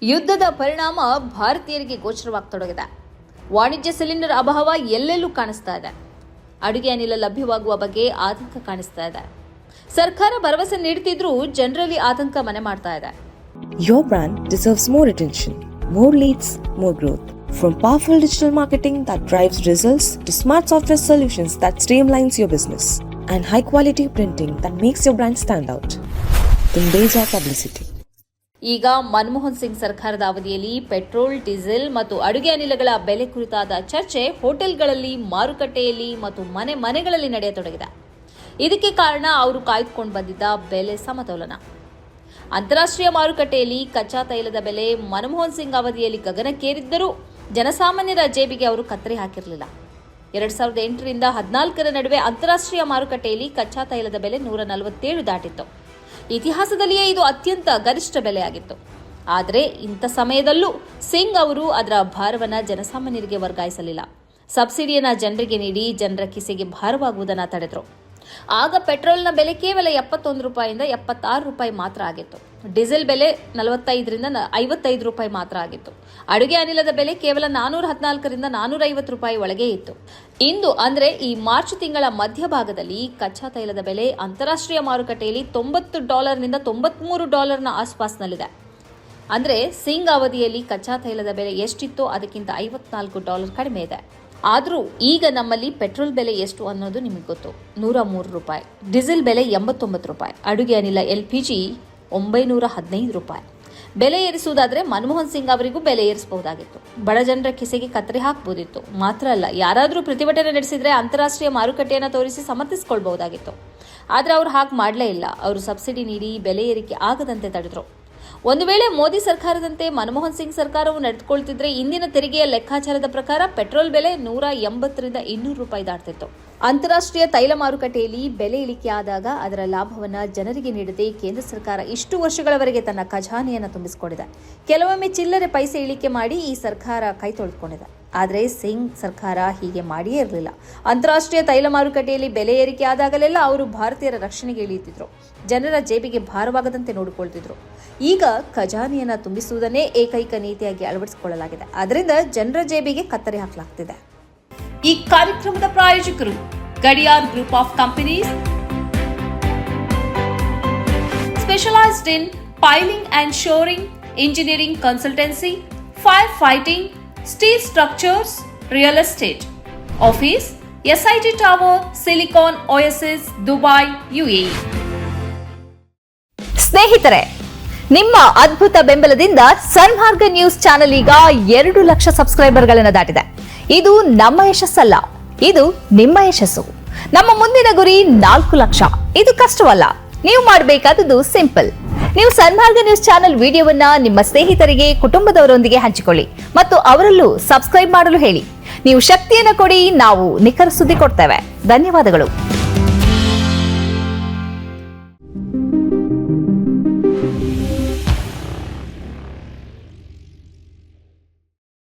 ಯುದ್ಧದ ಪರಿಣಾಮ ಭಾರತೀಯರಿಗೆ ಗೋಚರವಾಗತೊಡಗಿದೆ. ವಾಣಿಜ್ಯ ಸಿಲಿಂಡರ್ ಅಭಾವ ಎಲ್ಲೆಲ್ಲೂ ಕಾಣಿಸ್ತಾ ಇದೆ. ಅಡುಗೆ ಅನಿಲ ಲಭ್ಯವಾಗುವ ಬಗ್ಗೆ ಆತಂಕ ಕಾಣಿಸ್ತಾ ಇದೆ. ಸರ್ಕಾರ ಭರವಸೆ ನೀಡುತ್ತಿದ್ರೂ ಜನರಲ್ಲಿ ಆತಂಕ ಮನೆ ಮಾಡ್ತಾ ಇದೆ. Your brand deserves more attention, more leads, more growth. From powerful digital marketing that drives results to smart software solutions that streamlines your business and high quality printing that makes your brand stand out. Then there's our publicity. ಈಗ ಮನಮೋಹನ್ ಸಿಂಗ್ ಸರ್ಕಾರದ ಅವಧಿಯಲ್ಲಿ petrol, diesel ಮತ್ತು ಅಡುಗೆ ಅನಿಲಗಳ ಬೆಲೆ ಕುರಿತಾದ ಚರ್ಚೆ ಹೋಟೆಲ್ಗಳಲ್ಲಿ, ಮಾರುಕಟ್ಟೆಯಲ್ಲಿ ಮತ್ತು ಮನೆಗಳಲ್ಲಿ ನಡೆಯತೊಡಗಿದೆ. ಇದಕ್ಕೆ ಕಾರಣ ಅವರು ಕಾಯ್ದುಕೊಂಡು ಬಂದಿದ್ದ ಬೆಲೆ ಸಮತೋಲನ. ಅಂತಾರಾಷ್ಟ್ರೀಯ ಮಾರುಕಟ್ಟೆಯಲ್ಲಿ ಕಚ್ಚಾ ತೈಲದ ಬೆಲೆ ಮನಮೋಹನ್ ಸಿಂಗ್ ಅವಧಿಯಲ್ಲಿ ಗಗನಕ್ಕೇರಿದ್ದರೂ ಜನಸಾಮಾನ್ಯರ ಜೇಬಿಗೆ ಅವರು ಕತ್ತರಿ ಹಾಕಿರಲಿಲ್ಲ. 2008ರಿಂದ 2014ರ ನಡುವೆ ಅಂತಾರಾಷ್ಟ್ರೀಯ ಮಾರುಕಟ್ಟೆಯಲ್ಲಿ ಕಚ್ಚಾ ತೈಲದ ಬೆಲೆ 147 ದಾಟಿತ್ತು. ಇತಿಹಾಸದಲ್ಲಿಯೇ ಇದು ಅತ್ಯಂತ ಗರಿಷ್ಠ ಬೆಲೆಯಾಗಿತ್ತು. ಆದರೆ ಇಂಥ ಸಮಯದಲ್ಲೂ ಸಿಂಗ್ ಅವರು ಅದರ ಭಾರವನ್ನು ಜನಸಾಮಾನ್ಯರಿಗೆ ವರ್ಗಾಯಿಸಲಿಲ್ಲ. ಸಬ್ಸಿಡಿಯನ್ನು ಜನರಿಗೆ ನೀಡಿ ಜನರ ಕಿಸೆಗೆ ಭಾರವಾಗುವುದನ್ನು ತಡೆದರು. ಆಗ ಪೆಟ್ರೋಲ್ನ ಬೆಲೆ ಕೇವಲ 71 ರೂಪಾಯಿಯಿಂದ 76 ರೂಪಾಯಿ ಮಾತ್ರ ಆಗಿತ್ತು. ಡೀಸೆಲ್ ಬೆಲೆ 45ರಿಂದ 55 ರೂಪಾಯಿ ಮಾತ್ರ ಆಗಿತ್ತು. ಅಡುಗೆ ಅನಿಲದ ಬೆಲೆ ಕೇವಲ 414ರಿಂದ 450 ರೂಪಾಯಿ ಒಳಗೆ ಇತ್ತು. ಇಂದು ಅಂದರೆ ಈ ಮಾರ್ಚ್ ತಿಂಗಳ ಮಧ್ಯಭಾಗದಲ್ಲಿ ಕಚ್ಚಾ ತೈಲದ ಬೆಲೆ ಅಂತಾರಾಷ್ಟ್ರೀಯ ಮಾರುಕಟ್ಟೆಯಲ್ಲಿ $90ನಿಂದ $93ನ ಆಸ್ಪಾಸ್ನಲ್ಲಿದೆ. ಅಂದರೆ ಸಿಂಗ್ ಅವಧಿಯಲ್ಲಿ ಕಚ್ಚಾ ತೈಲದ ಬೆಲೆ ಎಷ್ಟಿತ್ತೋ ಅದಕ್ಕಿಂತ $54 ಕಡಿಮೆ ಇದೆ. ಆದರೂ ಈಗ ನಮ್ಮಲ್ಲಿ ಪೆಟ್ರೋಲ್ ಬೆಲೆ ಎಷ್ಟು ಅನ್ನೋದು ನಿಮಗೆ ಗೊತ್ತು, 103 ರೂಪಾಯಿ. ಡೀಸೆಲ್ ಬೆಲೆ 89 ರೂಪಾಯಿ. ಅಡುಗೆ ಅನಿಲ LPG 915 ರೂಪಾಯಿ. ಬೆಲೆ ಏರಿಸುವುದಾದರೆ ಮನಮೋಹನ್ ಸಿಂಗ್ ಅವರಿಗೂ ಬೆಲೆ ಏರಿಸಬಹುದಾಗಿತ್ತು. ಬಡ ಜನರ ಕಿಸೆಗೆ ಕತ್ತರಿ ಹಾಕಬಹುದಿತ್ತು. ಮಾತ್ರ ಅಲ್ಲ, ಯಾರಾದರೂ ಪ್ರತಿಭಟನೆ ನಡೆಸಿದರೆ ಅಂತಾರಾಷ್ಟ್ರೀಯ ಮಾರುಕಟ್ಟೆಯನ್ನು ತೋರಿಸಿ ಸಮರ್ಥಿಸಿಕೊಳ್ಬಹುದಾಗಿತ್ತು. ಆದರೆ ಅವರು ಹಾಗೆ ಮಾಡಲೇ ಇಲ್ಲ. ಅವರು ಸಬ್ಸಿಡಿ ನೀಡಿ ಬೆಲೆ ಏರಿಕೆ ಆಗದಂತೆ ತಡೆದರು. ಒಂದು ವೇಳೆ ಮೋದಿ ಸರ್ಕಾರದಂತೆ ಮನಮೋಹನ್ ಸಿಂಗ್ ಸರ್ಕಾರವು ನಡೆದುಕೊಳ್ತಿದ್ರೆ ಇಂದಿನ ತೆರಿಗೆಯ ಲೆಕ್ಕಾಚಾರದ ಪ್ರಕಾರ ಪೆಟ್ರೋಲ್ ಬೆಲೆ 180ರಿಂದ 200 ರೂಪಾಯಿ ದಾಟ್ತಿತ್ತು. ಅಂತಾರಾಷ್ಟ್ರೀಯ ತೈಲ ಮಾರುಕಟ್ಟೆಯಲ್ಲಿ ಬೆಲೆ ಇಳಿಕೆ ಆದಾಗ ಅದರ ಲಾಭವನ್ನು ಜನರಿಗೆ ನೀಡದೆ ಕೇಂದ್ರ ಸರ್ಕಾರ ಇಷ್ಟು ವರ್ಷಗಳವರೆಗೆ ತನ್ನ ಖಜಾನೆಯನ್ನು ತುಂಬಿಸಿಕೊಂಡಿದೆ. ಕೆಲವೊಮ್ಮೆ ಚಿಲ್ಲರೆ ಪೈಸೆ ಇಳಿಕೆ ಮಾಡಿ ಈ ಸರ್ಕಾರ ಕೈ ತೊಳೆದುಕೊಂಡಿದೆ. ಆದರೆ ಸಿಂಗ್ ಸರ್ಕಾರ ಹೀಗೆ ಮಾಡಿಯೇ ಇರಲಿಲ್ಲ. ಅಂತಾರಾಷ್ಟ್ರೀಯ ತೈಲ ಮಾರುಕಟ್ಟೆಯಲ್ಲಿ ಬೆಲೆ ಏರಿಕೆ ಆದಾಗಲೆಲ್ಲ ಅವರು ಭಾರತೀಯರ ರಕ್ಷಣೆಗೆ ಇಳಿಯುತ್ತಿದ್ರು. ಜನರ ಜೇಬಿಗೆ ಭಾರವಾಗದಂತೆ ನೋಡಿಕೊಳ್ತಿದ್ರು. ಈಗ ಖಜಾನೆಯನ್ನು ತುಂಬಿಸುವುದನ್ನೇ ಏಕೈಕ ನೀತಿಯಾಗಿ ಅಳವಡಿಸಿಕೊಳ್ಳಲಾಗಿದೆ. ಅದರಿಂದ ಜನರ ಜೇಬಿಗೆ ಕತ್ತರಿ ಹಾಕಲಾಗ್ತಿದೆ. ಈ ಕಾರ್ಯಕ್ರಮದ ಪ್ರಾಯೋಜಕರು Gadiyar group of companies, specialised in piling and shoring, engineering consultancy, fire fighting, steel structures, real estate. Office SIT tower, silicon OSS, Dubai, UAE. ಸ್ನೇಹಿತರೆ, ನಿಮ್ಮ ಅದ್ಭುತ ಬೆಂಬಲದಿಂದ ಸನ್ಮಾರ್ಗ ನ್ಯೂಸ್ ಚಾನೆಲ್ ಈಗ 2 ಲಕ್ಷ ಸಬ್ಸ್ಕ್ರೈಬರ್ಗಳನ್ನು ದಾಟಿದೆ. ಇದು ನಮ್ಮ ಯಶಸ್ಸಲ್ಲ, ಇದು ನಿಮ್ಮ ಯಶಸ್ಸು. ನಮ್ಮ ಮುಂದಿನ ಗುರಿ 4 ಲಕ್ಷ. ಇದು ಕಷ್ಟವಲ್ಲ. ನೀವು ಮಾಡಬೇಕಾದದ್ದು ಸಿಂಪಲ್. ನೀವು ಸನ್ಮಾರ್ಗ ನ್ಯೂಸ್ ಚಾನೆಲ್ ವಿಡಿಯೋವನ್ನ ನಿಮ್ಮ ಸ್ನೇಹಿತರಿಗೆ, ಕುಟುಂಬದವರೊಂದಿಗೆ ಹಂಚಿಕೊಳ್ಳಿ ಮತ್ತು ಅವರಲ್ಲೂ ಸಬ್ಸ್ಕ್ರೈಬ್ ಮಾಡಲು ಹೇಳಿ. ನೀವು ಶಕ್ತಿಯನ್ನು ಕೊಡಿ, ನಾವು ನಿಖರ ಸುದ್ದಿ ಕೊಡ್ತೇವೆ. ಧನ್ಯವಾದಗಳು.